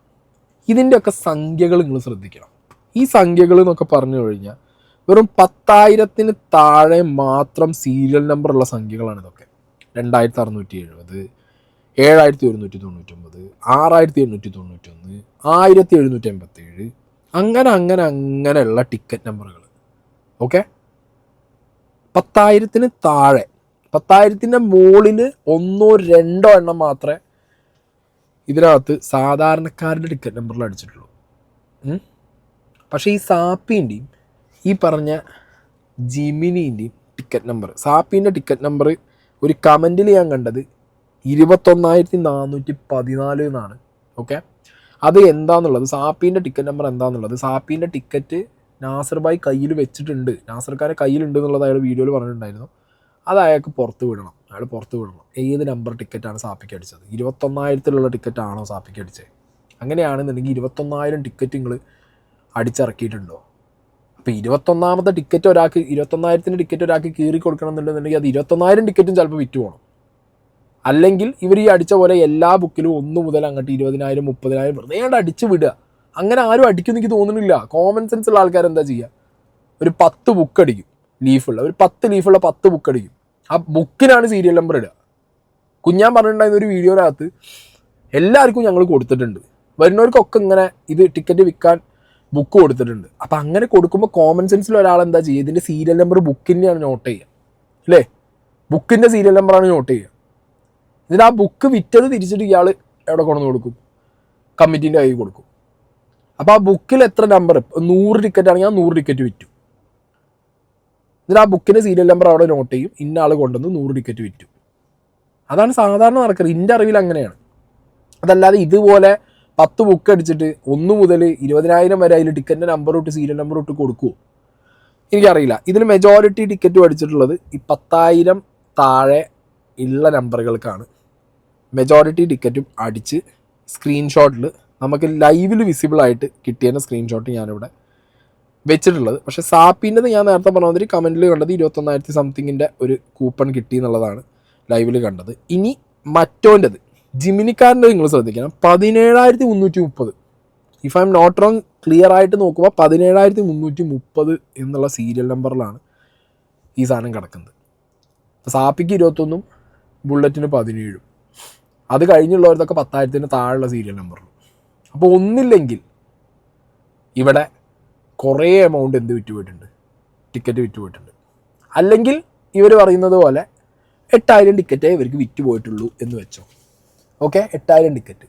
ഇതിൻ്റെയൊക്കെ സംഖ്യകൾ നിങ്ങൾ ശ്രദ്ധിക്കണം. ഈ സംഖ്യകൾ എന്നൊക്കെ പറഞ്ഞു കഴിഞ്ഞാൽ വെറും 10,000 താഴെ മാത്രം സീരിയൽ നമ്പറുള്ള സംഖ്യകളാണ് ഇതൊക്കെ. 2670, 7199, 6891, 1787, അങ്ങനെയുള്ള ടിക്കറ്റ് നമ്പറുകൾ. ഓക്കെ, 10,000 താഴെ, 10,000 മുകളിൽ 1-2 എണ്ണം മാത്രമേ ഇതിനകത്ത് സാധാരണക്കാരുടെ ടിക്കറ്റ് നമ്പറിൽ അടിച്ചിട്ടുള്ളൂ. പക്ഷേ ഈ സാപ്പീൻ്റെയും ഈ പറഞ്ഞ ജിമിനീൻ്റെയും ടിക്കറ്റ് നമ്പർ, സാപ്പീൻ്റെ ടിക്കറ്റ് നമ്പർ ഒരു കമൻറ്റിൽ ഞാൻ കണ്ടത് 21,414 എന്നാണ്. ഓക്കെ, അത് എന്താണെന്നുള്ളത്, സാപ്പീൻ്റെ ടിക്കറ്റ് നമ്പർ എന്താണെന്നുള്ളത്, സാപ്പീൻ്റെ ടിക്കറ്റ് നാസർ ഭായ് കയ്യിൽ വെച്ചിട്ടുണ്ട്, നാസർക്കാരെ കയ്യിലുണ്ട് എന്നുള്ളത് അയാൾ വീഡിയോയിൽ പറഞ്ഞിട്ടുണ്ടായിരുന്നു. അത് അയാൾക്ക് പുറത്ത് വിടണം, അയാൾ പുറത്ത് വിടണം. ഏത് നമ്പർ ടിക്കറ്റാണ് സാപ്പിക്ക് അടിച്ചത്? 21,000 ടിക്കറ്റാണോ സാപ്പിക്ക് അടിച്ചത്? അങ്ങനെയാണെന്നുണ്ടെങ്കിൽ 21,000 ടിക്കറ്റ് നിങ്ങൾ അടിച്ചിറക്കിയിട്ടുണ്ടോ? അപ്പോൾ 21ാമത്തെ ടിക്കറ്റ് ഒരാൾക്ക്, 21,000 ടിക്കറ്റ് ഒരാൾക്ക് കീറി കൊടുക്കണം എന്നുണ്ടെന്നുണ്ടെങ്കിൽ അത് 21,000 ടിക്കറ്റും ചിലപ്പോൾ വിറ്റ് പോകണം. അല്ലെങ്കിൽ ഇവർ ഈ അടിച്ച പോലെ എല്ലാ ബുക്കിലും 1 മുതൽ അങ്ങോട്ട് 20,000, 30,000 വെറുതെ അടിച്ച് വിടുക. അങ്ങനെ ആരും അടിക്കുമെന്ന് എനിക്ക് തോന്നുന്നില്ല. കോമൺ സെൻസ് ഉള്ള ആൾക്കാർ എന്താ ചെയ്യുക? ഒരു 10 ബുക്ക് അടിക്കും, ലീഫുള്ള ഒരു 10 ലീഫുള്ള 10 ബുക്ക് അടിക്കും. ആ ബുക്കിനാണ് സീരിയൽ നമ്പർ ഇടുക. കുഞ്ഞാൻ പറഞ്ഞിട്ടുണ്ടായിരുന്ന ഒരു വീഡിയോയിനകത്ത് എല്ലാവർക്കും ഞങ്ങൾ കൊടുത്തിട്ടുണ്ട്, വരുന്നവർക്കൊക്കെ ഇങ്ങനെ ഇത് ടിക്കറ്റ് വിൽക്കാൻ ബുക്ക് കൊടുത്തിട്ടുണ്ട്. അപ്പം അങ്ങനെ കൊടുക്കുമ്പോൾ കോമൺ സെൻസിൽ ഒരാൾ എന്താ ചെയ്യുക? ഇതിൻ്റെ സീരിയൽ നമ്പർ ബുക്കിൻ്റെയാണ് നോട്ട് ചെയ്യുക, അല്ലേ? ബുക്കിൻ്റെ സീരിയൽ നമ്പറാണ് നോട്ട് ചെയ്യുക. എന്നിട്ട് ആ ബുക്ക് വിറ്റത് തിരിച്ചിട്ട് ഇയാൾ എവിടെ കൊണ്ടു കൊടുക്കും? കമ്മിറ്റീൻ്റെ കയ്യിൽ കൊടുക്കും. അപ്പോൾ ആ ബുക്കിൽ എത്ര നമ്പർ, 100 ടിക്കറ്റ് ആണെങ്കിൽ ആ 100 ടിക്കറ്റ് വിറ്റു. എന്നിട്ട് ആ ബുക്കിൻ്റെ സീരിയൽ നമ്പർ അവിടെ നോട്ട് ചെയ്യും, ഇന്ന ആൾ കൊണ്ടുവന്ന് 100 ടിക്കറ്റ് വിറ്റു. അതാണ് സാധാരണ നടക്കുന്നത്. എൻ്റെ അറിവിൽ അങ്ങനെയാണ്. അതല്ലാതെ ഇതുപോലെ 10 ബുക്ക് അടിച്ചിട്ട് 1 മുതൽ 20,000 വരെ അതിൽ ടിക്കറ്റിൻ്റെ നമ്പർ ഇട്ട് സീരിയൽ നമ്പർ ഇട്ട് കൊടുക്കുമോ? എനിക്കറിയില്ല. ഇതിൽ മെജോറിറ്റി ടിക്കറ്റ് അടിച്ചിട്ടുള്ളത് ഈ 10,000 താഴെ ഉള്ള നമ്പറുകൾക്കാണ് മെജോറിറ്റി ടിക്കറ്റും അടിച്ച് സ്ക്രീൻഷോട്ടിൽ നമുക്ക് ലൈവിൽ വിസിബിളായിട്ട് കിട്ടിയതിൻ്റെ സ്ക്രീൻഷോട്ട് ഞാനിവിടെ വെച്ചിട്ടുള്ളത്. പക്ഷേ സാപ്പിൻ്റെത് ഞാൻ നേരത്തെ പറഞ്ഞ മാതിരി കമൻറ്റിൽ കണ്ടത് 21,000 സംതിങ്ങിൻ്റെ ഒരു കൂപ്പൺ കിട്ടി എന്നുള്ളതാണ് ലൈവിൽ കണ്ടത്. ഇനി മറ്റോൻ്റെത്, ജിമിനിക്കാരൻ്റെ നിങ്ങൾ ശ്രദ്ധിക്കണം, 17,330. ഇഫ് ഐ എം നോട്ട് റോങ്, ക്ലിയർ ആയിട്ട് നോക്കുമ്പോൾ 17,330 എന്നുള്ള സീരിയൽ നമ്പറിലാണ് ഈ സാധനം കിടക്കുന്നത്. സാപ്പിക്ക് 21, ബുള്ളറ്റിന് 17. അത് കഴിഞ്ഞുള്ളവരതൊക്കെ 10,000 താഴെയുള്ള സീരിയൽ നമ്പറിലും. അപ്പോൾ ഒന്നില്ലെങ്കിൽ ഇവിടെ കുറേ എമൗണ്ട് എന്ത് വിറ്റുപോയിട്ടുണ്ട്? ടിക്കറ്റ് വിറ്റുപോയിട്ടുണ്ട്. അല്ലെങ്കിൽ ഇവർ പറയുന്നത് പോലെ 8,000 ടിക്കറ്റേ ഇവർക്ക് വിറ്റുപോയിട്ടുള്ളൂ എന്ന് വെച്ചോ. Okay, 8,000 ticket.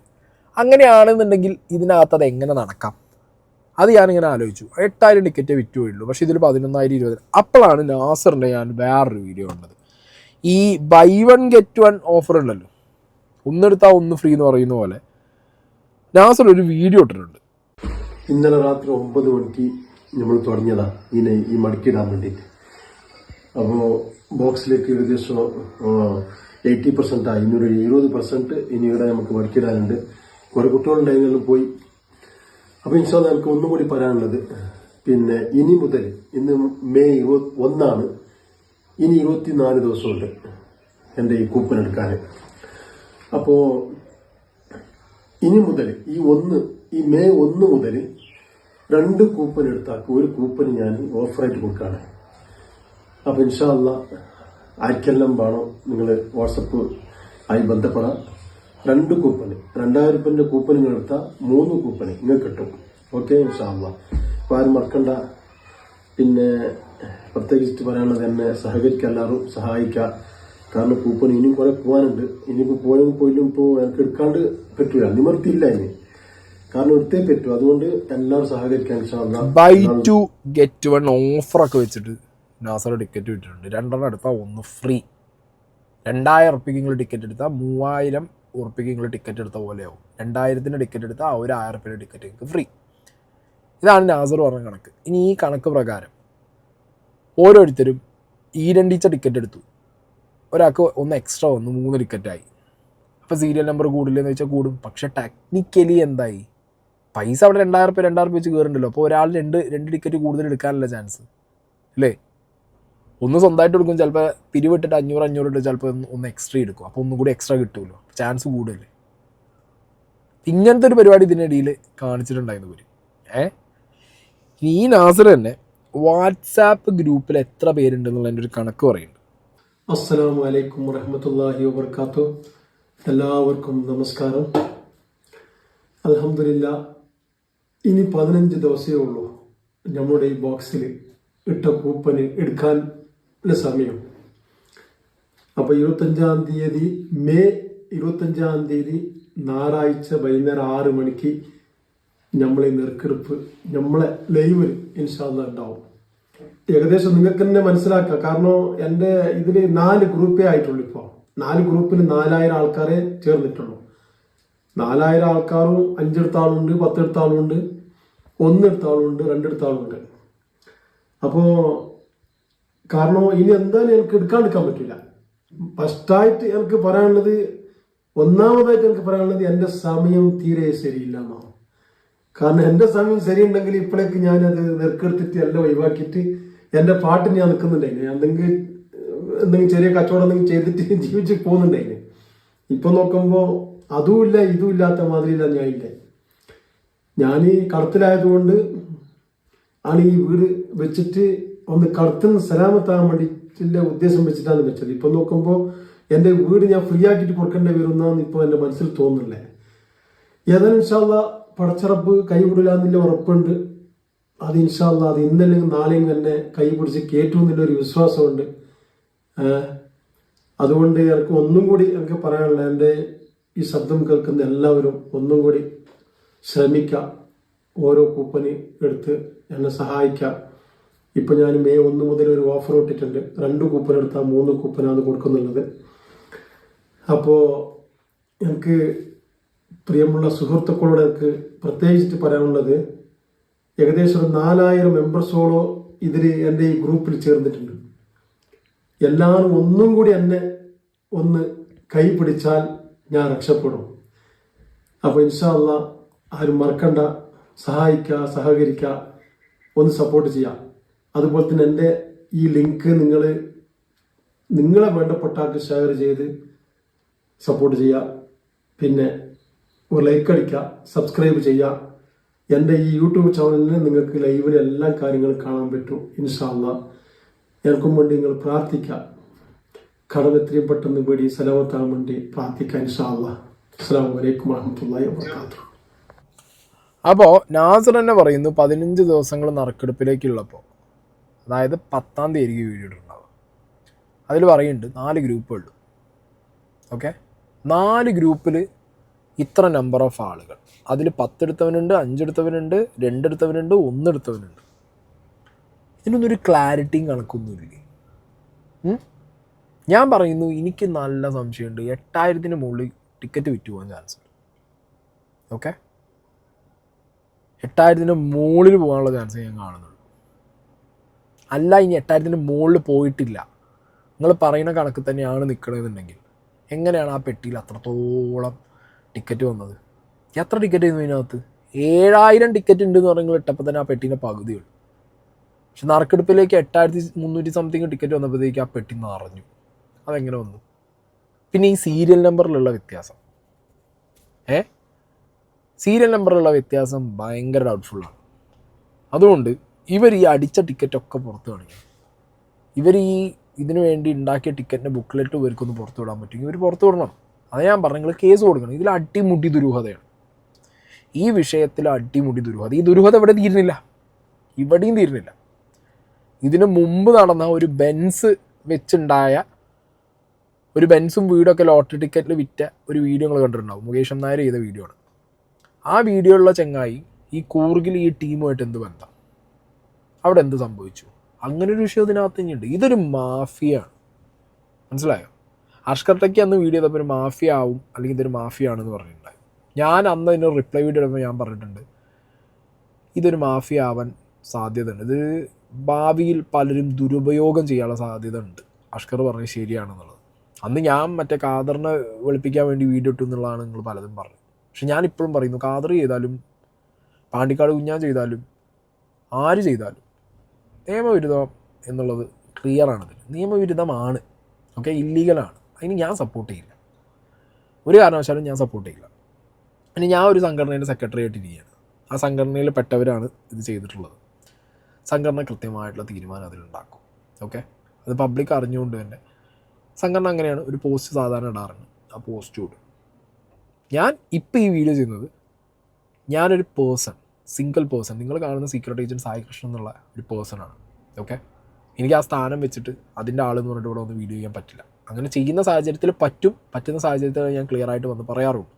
അങ്ങനെയാണെന്നുണ്ടെങ്കിൽ ഇതിനകത്ത് അത് എങ്ങനെ നടക്കാം? അത് ഞാനിങ്ങനെ ആലോചിച്ചു. 8,000 ടിക്കറ്റേ വിറ്റുപോയുള്ളൂ, പക്ഷേ ഇതിൽ 11,000, 20,000. അപ്പോഴാണ് നാസറിൻ്റെ ഞാൻ വേറൊരു വീഡിയോ കണ്ടത്. ഈ ബൈ 1 ഗെറ്റ് 1 ഓഫർ ഉണ്ടല്ലോ, ഒന്നെടുത്താൽ 1 ഫ്രീ എന്ന് പറയുന്ന പോലെ നാസർ ഒരു വീഡിയോ ഇട്ടിട്ടുണ്ട്. ഇന്നലെ രാത്രി 9 മണിക്ക് നമ്മൾ തുടങ്ങിയതാ ഈ മടക്കിയിടാൻ വേണ്ടിയിട്ട്. അപ്പോൾ ബോക്സിലേക്ക് ഏകദേശം 80% ആയി. ഇന്നൊരു 70% ഇനി ഇവിടെ നമുക്ക് മടക്കിയിടാനുണ്ട്. കുറെ കുട്ടികളുണ്ടായിരുന്നു പോയി. അപ്പോൾ ഇൻഷാ അല്ലാഹ് നമുക്ക് ഒന്നും കൂടി പറയാനുള്ളത്, പിന്നെ ഇനി മുതൽ, ഇന്ന് മെയ് 21, ഇനി 24 ദിവസമുണ്ട് എൻ്റെ ഈ കൂപ്പൺ എടുക്കാൻ. അപ്പോൾ ഇനി മുതൽ ഈ മെയ് 1 മുതൽ 2 കൂപ്പൺ എടുത്താൽ ഒരു കൂപ്പൺ ഞാൻ ഓഫറായിട്ട് കൊടുക്കുകയാണ്. അപ്പോൾ ഇൻഷാ അല്ലാഹ് ആർക്കെല്ലാം വേണോ നിങ്ങൾ വാട്സപ്പ് ആയി ബന്ധപ്പെടാം. 2 കൂപ്പൺ, 2,000 രൂപൻ്റെ കൂപ്പൺ നിങ്ങൾ എടുത്താൽ 3 കൂപ്പൺ നിങ്ങൾക്ക് കിട്ടും. ഓക്കെ, ഇൻഷാ അല്ലാഹ്. അപ്പോൾ ആരും മറക്കണ്ട. പിന്നെ പ്രത്യേകിച്ച് പറയാനുള്ളത്, എന്നെ സഹകരിക്കുക, എല്ലാവരും സഹായിക്കുക. കാരണം കൂപ്പൺ ഇനിയും കുറെ പോകാനുണ്ട്. ഇനിയിപ്പോൾ പോയില്ലും ഇപ്പോൾ എനിക്ക് എടുക്കാണ്ട് പറ്റൂല, നിവർത്തിയില്ല ഇനി, കാരണം എടുത്തേ പറ്റൂ. അതുകൊണ്ട് എല്ലാവരും സഹകരിക്കാൻ. ബൈ 2 ഗെറ്റ് 1 ഓഫറൊക്കെ വെച്ചിട്ട് നാസർ ടിക്കറ്റ് വിട്ടിട്ടുണ്ട്. 2 എടുത്താൽ 1 ഫ്രീ. 2,000 ഉറുപ്പിക്ക് നിങ്ങൾ ടിക്കറ്റ് എടുത്താൽ 3,000 ഉറുപ്പിക്ക് നിങ്ങൾ ടിക്കറ്റ് എടുത്ത പോലെയാവും. 2,000 ടിക്കറ്റ് എടുത്താൽ 1,000 രൂപയുടെ ടിക്കറ്റ് നിങ്ങൾക്ക് ഫ്രീ. ഇതാണ് നാസർ പറഞ്ഞ കണക്ക്. ഇനി ഈ കണക്ക് പ്രകാരം ഓരോരുത്തരും ഈരണ്ടീച്ച ടിക്കറ്റ് എടുത്തു. ഒരാൾക്ക് 1 എക്സ്ട്രാ വന്നു, 3 ടിക്കറ്റായി. അപ്പോൾ സീരിയൽ നമ്പർ കൂടില്ലെന്ന് വെച്ചാൽ കൂടും. പക്ഷെ ടെക്നിക്കലി എന്തായി? പൈസ അവിടെ 2,000 രൂപ വെച്ച് കയറുന്നുണ്ടല്ലോ. അപ്പോൾ ഒരാൾ രണ്ട് ടിക്കറ്റ് കൂടുതൽ എടുക്കാനുള്ള ചാൻസ് അല്ലേ? ഒന്ന് സ്വന്തമായിട്ട് എടുക്കും, ചിലപ്പോൾ പിരിവിട്ടിട്ട് 500 ഇട്ട് ചിലപ്പോൾ 1 എക്സ്ട്രാ എടുക്കും. അപ്പോൾ ഒന്നും കൂടി എക്സ്ട്രാ കിട്ടുമല്ലോ, ചാൻസ് കൂടുതലല്ലേ. ഇങ്ങനത്തെ ഒരു പരിപാടി ഇതിനിടയിൽ കാണിച്ചിട്ടുണ്ടായിരുന്നു ഇവർ. ഈ നാസർ തന്നെ വാട്സാപ്പ് ഗ്രൂപ്പിൽ എത്ര പേരുണ്ടെന്നുള്ളതിൻ്റെ ഒരു കണക്ക് പറയുന്നുണ്ട്. അസ്സലാമു അലൈക്കും വറഹ്മത്തുള്ളാഹി വബർക്കാത്തു. എല്ലാവർക്കും നമസ്കാരം. അൽഹംദുലില്ലാ, ഇനി 15 ദിവസമേ ഉള്ളൂ നമ്മുടെ ഈ ബോക്സിൽ ഇട്ട കൂപ്പന് എടുക്കാൻ സമയം. അപ്പോൾ 25-ാം തീയതി മെയ് 25-ാം തീയതി ഞായറാഴ്ച വൈകുന്നേരം 6 മണിക്ക് നമ്മളെ നെറുക്കെടുപ്പ് നമ്മളെ ലൈവിൽ ഇൻഷാ അല്ലാഹ് ഉണ്ടാവും. ഏകദേശം നിങ്ങൾക്ക് തന്നെ മനസ്സിലാക്കാം. കാരണം എൻ്റെ ഇതിൽ 4 ഗ്രൂപ്പേ ആയിട്ടുള്ളൂ. ഇപ്പോൾ 4 ഗ്രൂപ്പിൽ 4000 ആൾക്കാരെ ചേർന്നിട്ടുള്ളൂ. 4000 ആൾക്കാരും 5 എടുത്ത ആളുണ്ട്, 10 എടുത്ത ആളുണ്ട്, 1 എടുത്ത ആളുണ്ട്, 2 എടുത്ത ആളുണ്ട്. അപ്പോൾ കാരണം ഇനി എന്തായാലും എനിക്ക് എടുക്കാണ്ടിരിക്കാൻ പറ്റില്ല. ഫസ്റ്റായിട്ട് എനിക്ക് പറയാനുള്ളത്, ഒന്നാമതായിട്ട് എനിക്ക് പറയാനുള്ളത് എൻ്റെ സമയം തീരെ ശരിയില്ല എന്നാണ്. കാരണം എൻ്റെ സമയം ശരിയുണ്ടെങ്കിൽ ഇപ്പോഴേക്ക് ഞാനത് നെറുക്കെടുത്തിട്ട് എല്ലാം ഒഴിവാക്കിയിട്ട് എൻ്റെ പാട്ടിന് ഞാൻ നിൽക്കുന്നുണ്ടായിരുന്നു. എന്തെങ്കിലും ചെറിയ കച്ചവടം എന്തെങ്കിലും ചെയ്തിട്ട് ജീവിച്ച് പോകുന്നുണ്ടായിരുന്നു. ഇപ്പം നോക്കുമ്പോൾ അതുമില്ല ഇതും ഇല്ലാത്ത മാതിരിയില്ല ഞാനില്ല. ഞാൻ ഈ കടത്തിലായതുകൊണ്ട് ആണ് ഈ വീട് വെച്ചിട്ട് ഒന്ന് കടത്തിന് സലാമത്താകാൻ വേണ്ടിയിട്ടുള്ള ഉദ്ദേശം വെച്ചിട്ടാണ് വെച്ചത്. ഇപ്പം നോക്കുമ്പോൾ എൻ്റെ വീട് ഞാൻ ഫ്രീ ആക്കിയിട്ട് കൊടുക്കേണ്ടി വരുന്നതെന്ന് ഇപ്പോൾ എൻ്റെ മനസ്സിൽ തോന്നുന്നില്ലേ. ഏതായാലും ഇൻഷാ അല്ലാഹ് പടച്ചറപ്പ് കൈവിടില്ല എന്നുള്ള ഉറപ്പുണ്ട്. അത് ഇൻഷാ അല്ലാഹ് അത് ഇന്നലെയും നാളെയും എന്നെ കൈ പിടിച്ച് കയറ്റുമെന്നുള്ളൊരു വിശ്വാസമുണ്ട്. അതുകൊണ്ട് എനിക്ക് ഒന്നും കൂടി എനിക്ക് പറയാനുള്ള, എൻ്റെ ഈ ശബ്ദം കേൾക്കുന്ന എല്ലാവരും ഒന്നും കൂടി ശ്രമിക്കുക, ഓരോ കൂപ്പന് എടുത്ത് എന്നെ സഹായിക്കാം. ഇപ്പം ഞാൻ മെയ് 1 മുതൽ ഒരു ഓഫർ ഇട്ടിട്ടുണ്ട്. 2 കൂപ്പൺ എടുത്താൽ 3 കൂപ്പനാണ് കൊടുക്കുന്നുള്ളത്. അപ്പോൾ എനിക്ക് പ്രിയമുള്ള സുഹൃത്തുക്കളോട് എനിക്ക് പ്രത്യേകിച്ചിട്ട് പറയാനുള്ളത്, ഏകദേശം ഒരു 4000 മെമ്പേഴ്സോളോ ഇതിൽ എൻ്റെ ഈ ഗ്രൂപ്പിൽ ചേർന്നിട്ടുണ്ട്. എല്ലാവരും ഒന്നും കൂടി എന്നെ ഒന്ന് കൈ പിടിച്ചാൽ ഞാൻ രക്ഷപ്പെടും. അപ്പോൾ ഇൻഷാ അല്ലാഹ് ആരും മറക്കണ്ട, സഹായിക്കുക, സഹകരിക്കുക, ഒന്ന് സപ്പോർട്ട് ചെയ്യുക. അതുപോലെ തന്നെ എൻ്റെ ഈ ലിങ്ക് നിങ്ങളെ വേണ്ടപ്പെട്ടാൾക്ക് ഷെയർ ചെയ്ത് സപ്പോർട്ട് ചെയ്യുക. പിന്നെ ഒരു ലൈക്ക് അടിക്കുക, സബ്സ്ക്രൈബ് ചെയ്യുക. എൻ്റെ ഈ യൂട്യൂബ് ചാനലിൽ നിങ്ങൾക്ക് ലൈവിൽ എല്ലാ കാര്യങ്ങളും കാണാൻ പറ്റും. ഇൻഷാ അല്ലാഹ് എനിക്കും വേണ്ടി നിങ്ങൾ പ്രാർത്ഥിക്കുക. കടം എത്രയും പെട്ടെന്ന് വീടി സലാമത്താൻ വേണ്ടി പ്രാർത്ഥിക്കുക. ഇൻഷാ അല്ലാഹ്. അസ്സലാമു അലൈക്കും വറഹ്മത്തുള്ളാഹി വബറകാതുഹു. അപ്പോൾ നാസർ തന്നെ പറയുന്നു 15 ദിവസങ്ങൾ നറുക്കെടുപ്പിലേക്കുള്ളപ്പോൾ, അതായത് 10-ാം തീയതി ആയിരിക്കും വീഡിയോ ഇട്ടുണ്ടാവുക. അതിൽ പറയുന്നുണ്ട് 4 ഗ്രൂപ്പുള്ളൂ. ഓക്കെ, 4 ഗ്രൂപ്പിൽ ഇത്ര നമ്പർ ഓഫ് ആളുകൾ. അതിൽ 10 എടുത്തവനുണ്ട്, 5 എടുത്തവനുണ്ട്, 2 എടുത്തവനുണ്ട്, 1 എടുത്തവനുണ്ട്. ഇതിനൊന്നൊരു ക്ലാരിറ്റിയും കണക്കൊന്നുമില്ലേ? ഞാൻ പറയുന്നു, എനിക്ക് നല്ല സംശയമുണ്ട് 8000-ന് മുകളിൽ ടിക്കറ്റ് വിറ്റ് പോകാൻ ചാൻസ് ഉണ്ട്. ഓക്കെ, 8000-ന് മുകളിൽ പോകാനുള്ള ചാൻസ് ഞാൻ കാണുന്നുള്ളൂ. അല്ല, ഇനി 8000-ന് മുകളിൽ പോയിട്ടില്ല, നിങ്ങൾ പറയുന്ന കണക്ക് തന്നെയാണ് നിൽക്കണമെന്നുണ്ടെങ്കിൽ എങ്ങനെയാണ് ആ പെട്ടിയിൽ അത്രത്തോളം ടിക്കറ്റ് വന്നത്? എത്ര ടിക്കറ്റ് ആയിരുന്നു ഇതിനകത്ത്? 7000 ടിക്കറ്റ് ഉണ്ടെന്ന് പറഞ്ഞാൽ ഇട്ടപ്പോൾ തന്നെ ആ പെട്ടീൻ്റെ പകുതിയുള്ളൂ. പക്ഷെ നറുക്കെടുപ്പിലേക്ക് 8300 സംതിങ് ടിക്കറ്റ് വന്നപ്പോഴത്തേക്ക് ആ പെട്ടി നിറഞ്ഞു. അതെങ്ങനെ വന്നു? പിന്നെ ഈ സീരിയൽ നമ്പറിലുള്ള വ്യത്യാസം, സീരിയൽ നമ്പറിലുള്ള വ്യത്യാസം ഭയങ്കര ഡൗട്ട്ഫുള്ളാണ്. അതുകൊണ്ട് ഇവർ ഈ അടിച്ച ടിക്കറ്റൊക്കെ പുറത്ത് കാണിക്കണം. ഇവർ ഇതിനു വേണ്ടി ഉണ്ടാക്കിയ ടിക്കറ്റിൻ്റെ ബുക്ക്ലെറ്റ് ഇവർക്കൊന്ന് പുറത്ത് വിടാൻ പറ്റുമെങ്കിൽ ഇവർ പുറത്ത് വിടണം. അത് ഞാൻ പറഞ്ഞു, നിങ്ങൾ കേസ് കൊടുക്കണം. ഇതിൽ അടിമുടി ദുരൂഹതയാണ്. ഈ വിഷയത്തിൽ അടിമുടി ദുരൂഹത. ഈ ദുരൂഹത ഇവിടെ തീരുന്നില്ല, ഇവിടെയും തീരുന്നില്ല. ഇതിനു മുമ്പ് നടന്ന ഒരു ബെൻസ് വെച്ചുണ്ടായ ഒരു ബെൻസും വീടൊക്കെ ലോട്ടറി ടിക്കറ്റിൽ വിറ്റ ഒരു വീഡിയോ നിങ്ങൾ കണ്ടിട്ടുണ്ടാവും. മുകേഷ് നായർ ചെയ്ത വീഡിയോ ആണ്. ആ വീഡിയോയിലുള്ള ചങ്ങായി ഈ കൂർഗിൽ ഈ ടീമുമായിട്ട് എന്ത് ബന്ധം, അവിടെ എന്ത് സംഭവിച്ചു, അങ്ങനൊരു വിഷയം ഇതിനകത്ത് തന്നെയുണ്ട്. ഇതൊരു മാഫിയാണ്, മനസ്സിലായോ? അഷ്കർ ടെക്കി അന്ന് വീഡിയോ ചെയ്തപ്പോൾ ഒരു മാഫിയ ആവും, അല്ലെങ്കിൽ ഇതൊരു മാഫിയ ആണെന്ന് പറഞ്ഞിട്ടുണ്ടായി. ഞാൻ അന്ന് ഇതിന് റിപ്ലൈ വീഡിയോ ഇടുമ്പോൾ ഞാൻ പറഞ്ഞിട്ടുണ്ട്, ഇതൊരു മാഫിയ ആവാൻ സാധ്യത ഉണ്ട്. ഇത് ഭാവിയിൽ പലരും ദുരുപയോഗം ചെയ്യാനുള്ള സാധ്യത ഉണ്ട്. അഷ്കർ പറഞ്ഞത് ശരിയാണെന്നുള്ളത്. അന്ന് ഞാൻ മറ്റേ ഖാദറിനെ വെളുപ്പിക്കാൻ വേണ്ടി വീഡിയോ ഇട്ടു എന്നുള്ളതാണ് നിങ്ങൾ പലതും പറഞ്ഞത്. പക്ഷെ ഞാനിപ്പോഴും പറയുന്നു, ഖാദർ ചെയ്താലും പാണ്ടിക്കാട് കുഞ്ഞാൻ ചെയ്താലും ആര് ചെയ്താലും നിയമവിരുദ്ധം എന്നുള്ളത് ക്ലിയറാണതിൽ. നിയമവിരുദ്ധമാണ്, ഓക്കെ, ഇല്ലീഗലാണ്. അതിന് ഞാൻ സപ്പോർട്ട് ചെയ്യില്ല, ഒരു കാരണവശാലും ഞാൻ സപ്പോർട്ട് ചെയ്യില്ല. ഇനി ഞാൻ ഒരു സംഘടനയുടെ സെക്രട്ടറി ആയിട്ടിരിക്കുകയാണ്. ആ സംഘടനയിൽ പെട്ടവരാണ് ഇത് ചെയ്തിട്ടുള്ളത്. സംഘടന കൃത്യമായിട്ടുള്ള തീരുമാനം അതിലുണ്ടാക്കും. ഓക്കെ, അത് പബ്ലിക് അറിഞ്ഞുകൊണ്ട് തന്നെ സംഘടന അങ്ങനെയാണ് ഒരു പോസ്റ്റ് സാധാരണ ഇടാറുണ്ട്. ആ പോസ്റ്റ് ഇടും. ഞാൻ ഇപ്പോൾ ഈ വീഡിയോ ചെയ്യുന്നത് ഞാനൊരു സിംഗിൾ പേഴ്സൺ, നിങ്ങൾ കാണുന്ന സീക്രട്ട് ഏജൻറ്റ് സായി കൃഷ്ണൻ എന്നുള്ള ഒരു പേഴ്സണാണ്. ഓക്കെ, എനിക്ക് ആ സ്ഥാനം വെച്ചിട്ട് അതിൻ്റെ ആളെന്ന് പറഞ്ഞിട്ട് ഇവിടെ ഒന്ന് വീഡിയോ ചെയ്യാൻ പറ്റില്ല. അങ്ങനെ ചെയ്യുന്ന സാഹചര്യത്തിൽ പറ്റുന്ന സാഹചര്യത്തിൽ ഞാൻ ക്ലിയർ ആയിട്ട് വന്ന് പറയാറുണ്ട്.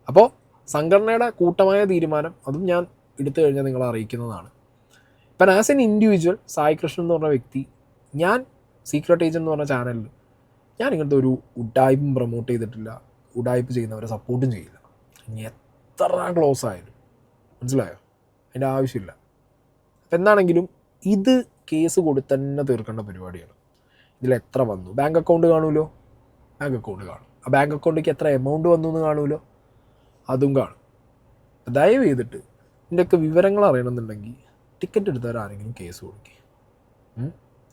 അപ്പോൾ സംഘടനയുടെ കൂട്ടമായ തീരുമാനം അതും ഞാൻ എടുത്തു കഴിഞ്ഞാൽ നിങ്ങളെ അറിയിക്കുന്നതാണ്. ഇപ്പം as an individual Sai Krishnan എന്ന് പറഞ്ഞ വ്യക്തി, ഞാൻ സീക്രട്ട് ഏജൻറ്റ് എന്ന് പറഞ്ഞ ചാനലിൽ ഞാൻ ഇങ്ങനത്തെ ഒരു ഉഡായ്പും പ്രൊമോട്ട് ചെയ്തിട്ടില്ല, ഉഡായ്പ് ചെയ്യുന്നവരെ സപ്പോർട്ടും ചെയ്യില്ല. ഇനി എത്ര ക്ലോസ് ആയാലും, മനസ്സിലായോ? അതിൻ്റെ ആവശ്യമില്ല. അപ്പം എന്താണെങ്കിലും ഇത് കേസ് കൊടുത്ത് തന്നെ തീർക്കേണ്ട പരിപാടിയാണ്. ഇതിൽ എത്ര വന്നു, ബാങ്ക് അക്കൗണ്ട് കാണുമല്ലോ, ബാങ്ക് അക്കൗണ്ട് കാണും. ആ ബാങ്ക് അക്കൗണ്ടിലേക്ക് എത്ര എമൗണ്ട് വന്നു എന്ന് കാണുമല്ലോ, അതും കാണും. ദയവ് ചെയ്തിട്ട് ഇതിൻ്റെയൊക്കെ വിവരങ്ങൾ അറിയണമെന്നുണ്ടെങ്കിൽ ടിക്കറ്റ് എടുത്തവർ ആരെങ്കിലും കേസ് കൊടുക്കുക.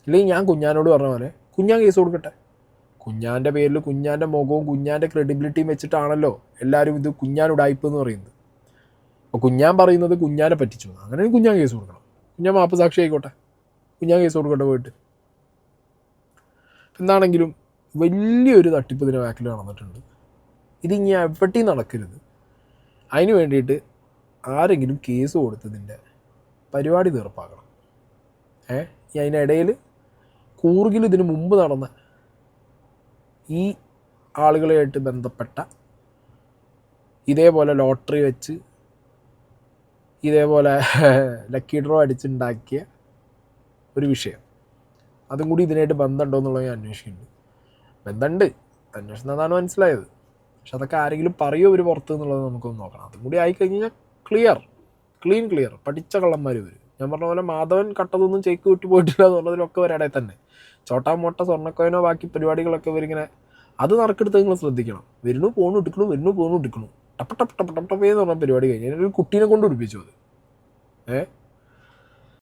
ഇല്ലെങ്കിൽ ഞാൻ കുഞ്ഞാനോട് പറഞ്ഞ പോലെ കുഞ്ഞാൻ കേസ് കൊടുക്കട്ടെ. കുഞ്ഞാൻ്റെ പേരിൽ കുഞ്ഞാൻ്റെ മുഖവും കുഞ്ഞാൻ്റെ ക്രെഡിബിലിറ്റിയും വെച്ചിട്ടാണല്ലോ എല്ലാവരും ഇത് കുഞ്ഞാൻ ഉഡായിപ്പ് എന്ന് പറയുന്നത്. അപ്പോൾ കുഞ്ഞാൻ പറയുന്നത് കുഞ്ഞാനെ പറ്റിച്ചു, അങ്ങനെ കുഞ്ഞാൻ കേസ് കൊടുക്കണം. കുഞ്ഞാൻ മാപ്പ് സാക്ഷി ആയിക്കോട്ടെ, കുഞ്ഞാൻ കേസ് കൊടുക്കട്ടെ പോയിട്ട്. എന്താണെങ്കിലും വലിയൊരു തട്ടിപ്പ് ഇതിൻ്റെ ബാക്കിൽ നടന്നിട്ടുണ്ട്. ഇതിനി എവിടെയും നടക്കരുത്. അതിന് വേണ്ടിയിട്ട് ആരെങ്കിലും കേസ് കൊടുത്തതിൻ്റെ പരിപാടി തീർപ്പാക്കണം. അതിനിടയിൽ കൂർഗിൽ ഇതിന് മുമ്പ് നടന്ന ഈ ആളുകളായിട്ട് ബന്ധപ്പെട്ട ഇതേപോലെ ലോട്ടറി വെച്ച് ഇതേപോലെ ലക്കി ഡ്രോ അടിച്ചുണ്ടാക്കിയ ഒരു വിഷയം, അതും കൂടി ഇതിനായിട്ട് ബന്ധമുണ്ടോ എന്നുള്ളത് ഞാൻ അന്വേഷിക്കുന്നുണ്ട്. ബന്ധമുണ്ട്, അന്വേഷണം അതാണ് മനസ്സിലായത്. പക്ഷെ അതൊക്കെ ആരെങ്കിലും പറയുമോ ഇവർ പുറത്ത് എന്നുള്ളത് നമുക്കൊന്ന് നോക്കണം. അതും കൂടി ആയിക്കഴിഞ്ഞാൽ ക്ലിയർ പഠിച്ച കള്ളന്മാർ ഇവർ. ഞാൻ പറഞ്ഞ പോലെ മാധവൻ കട്ടതൊന്നും ചേക്ക് വിട്ടു പോയിട്ടില്ല എന്നുള്ളതിലൊക്കെ ഒരിടയിൽ തന്നെ ചോട്ടാ മോട്ട സ്വർണ്ണക്കോയിനോ ബാക്കി പരിപാടികളൊക്കെ ഇവരിങ്ങനെ അത് നറുക്കെടുത്ത് നിങ്ങൾ ശ്രദ്ധിക്കണം. വരുന്നു പോണു എടുക്കണു ടപ്പ ടപ്പ ടപ്പ ടപ്പേന്ന് പറഞ്ഞ പരിപാടി കഴിഞ്ഞ് ഒരു കുട്ടീനെ കൊണ്ട് ഉടുപ്പിച്ചു അത്.